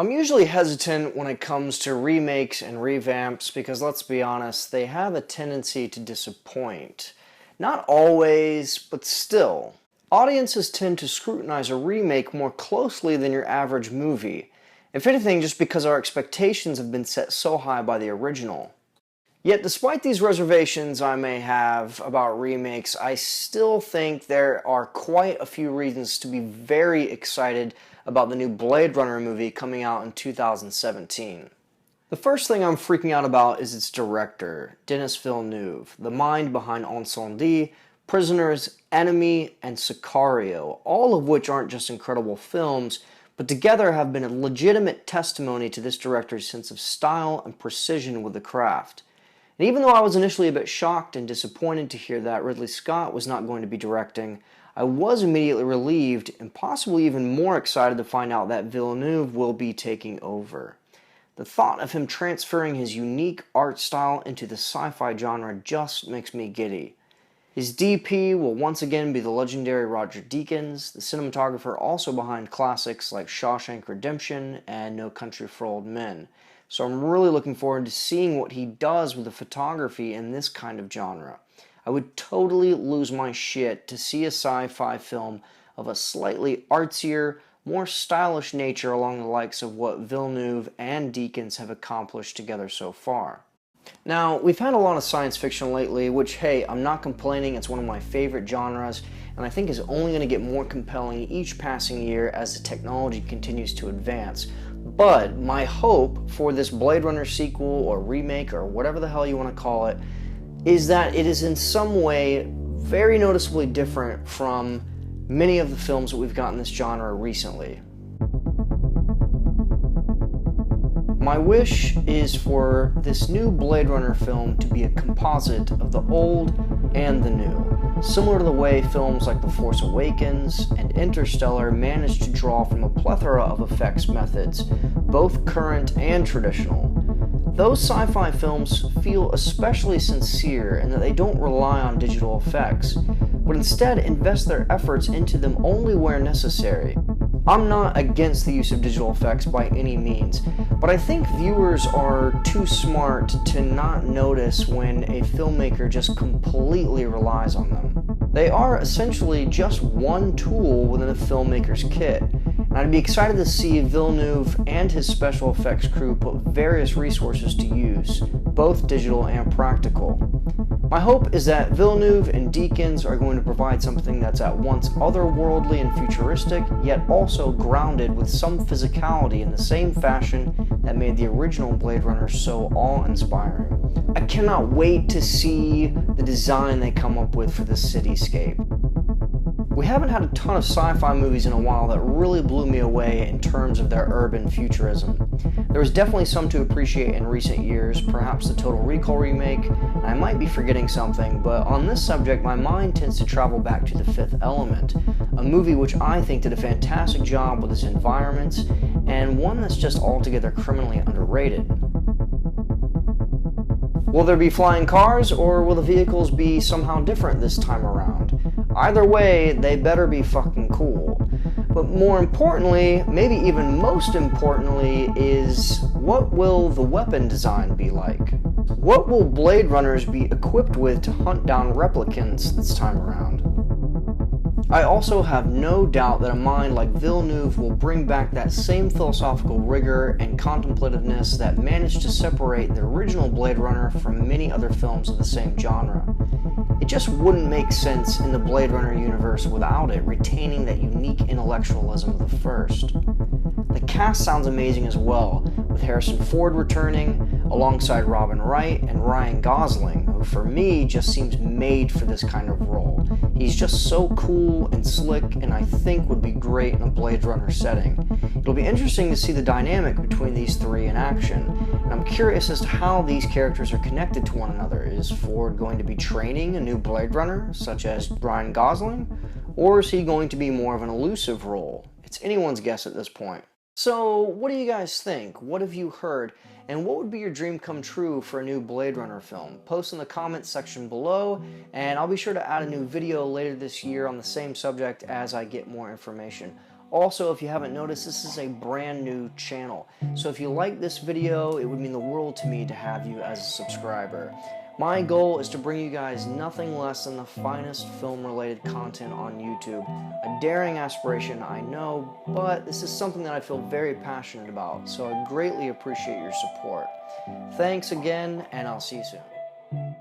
I'm usually hesitant when it comes to remakes and revamps because, let's be honest, they have a tendency to disappoint. Not always, but still. Audiences tend to scrutinize a remake more closely than your average movie, if anything just because our expectations have been set so high by the original. Yet despite these reservations I may have about remakes, I still think there are quite a few reasons to be very excited about the new Blade Runner movie coming out in 2017. The first thing I'm freaking out about is its director, Denis Villeneuve, the mind behind Incendie, Prisoners, Enemy, and Sicario, all of which aren't just incredible films, but together have been a legitimate testimony to this director's sense of style and precision with the craft. And even though I was initially a bit shocked and disappointed to hear that Ridley Scott was not going to be directing, I was immediately relieved and possibly even more excited to find out that Villeneuve will be taking over. The thought of him transferring his unique art style into the sci-fi genre just makes me giddy. His DP will once again be the legendary Roger Deakins, the cinematographer also behind classics like Shawshank Redemption and No Country for Old Men. So I'm really looking forward to seeing what he does with the photography in this kind of genre. I would totally lose my shit to see a sci-fi film of a slightly artsier, more stylish nature along the likes of what Villeneuve and Deakins have accomplished together so far. Now, we've had a lot of science fiction lately, which, hey, I'm not complaining, it's one of my favorite genres, and I think is only going to get more compelling each passing year as the technology continues to advance. But my hope for this Blade Runner sequel or remake or whatever the hell you want to call it is that it is in some way very noticeably different from many of the films that we've got in this genre recently. My wish is for this new Blade Runner film to be a composite of the old and the new, similar to the way films like The Force Awakens and Interstellar managed to draw from a plethora of effects methods, both current and traditional. Those sci-fi films feel especially sincere in that they don't rely on digital effects, but instead invest their efforts into them only where necessary. I'm not against the use of digital effects by any means, but I think viewers are too smart to not notice when a filmmaker just completely relies on them. They are essentially just one tool within a filmmaker's kit, and I'd be excited to see Villeneuve and his special effects crew put various resources to use, both digital and practical. My hope is that Villeneuve and Deakins are going to provide something that's at once otherworldly and futuristic, yet also grounded with some physicality in the same fashion that made the original Blade Runner so awe-inspiring. I cannot wait to see the design they come up with for this cityscape. We haven't had a ton of sci-fi movies in a while that really blew me away in terms of their urban futurism. There was definitely some to appreciate in recent years, perhaps the Total Recall remake, and I might be forgetting something, but on this subject my mind tends to travel back to The Fifth Element, a movie which I think did a fantastic job with its environments, and one that's just altogether criminally underrated. Will there be flying cars, or will the vehicles be somehow different this time around? Either way, they better be fucking cool. But more importantly, maybe even most importantly, is what will the weapon design be like? What will Blade Runners be equipped with to hunt down replicants this time around? I also have no doubt that a mind like Villeneuve will bring back that same philosophical rigor and contemplativeness that managed to separate the original Blade Runner from many other films of the same genre. It just wouldn't make sense in the Blade Runner universe without it retaining that unique intellectualism of the first. The cast sounds amazing as well, with Harrison Ford returning, alongside Robin Wright and Ryan Gosling, who for me just seems made for this kind of role. He's just so cool and slick, and I think would be great in a Blade Runner setting. It'll be interesting to see the dynamic between these three in action, and I'm curious as to how these characters are connected to one another. Is Ford going to be training a new Blade Runner, such as Ryan Gosling, or is he going to be more of an elusive role? It's anyone's guess at this point. So, what do you guys think? What have you heard? And what would be your dream come true for a new Blade Runner film? Post in the comments section below, and I'll be sure to add a new video later this year on the same subject as I get more information. Also, if you haven't noticed, this is a brand new channel. So if you like this video, it would mean the world to me to have you as a subscriber. My goal is to bring you guys nothing less than the finest film-related content on YouTube. A daring aspiration, I know, but this is something that I feel very passionate about, so I greatly appreciate your support. Thanks again, and I'll see you soon.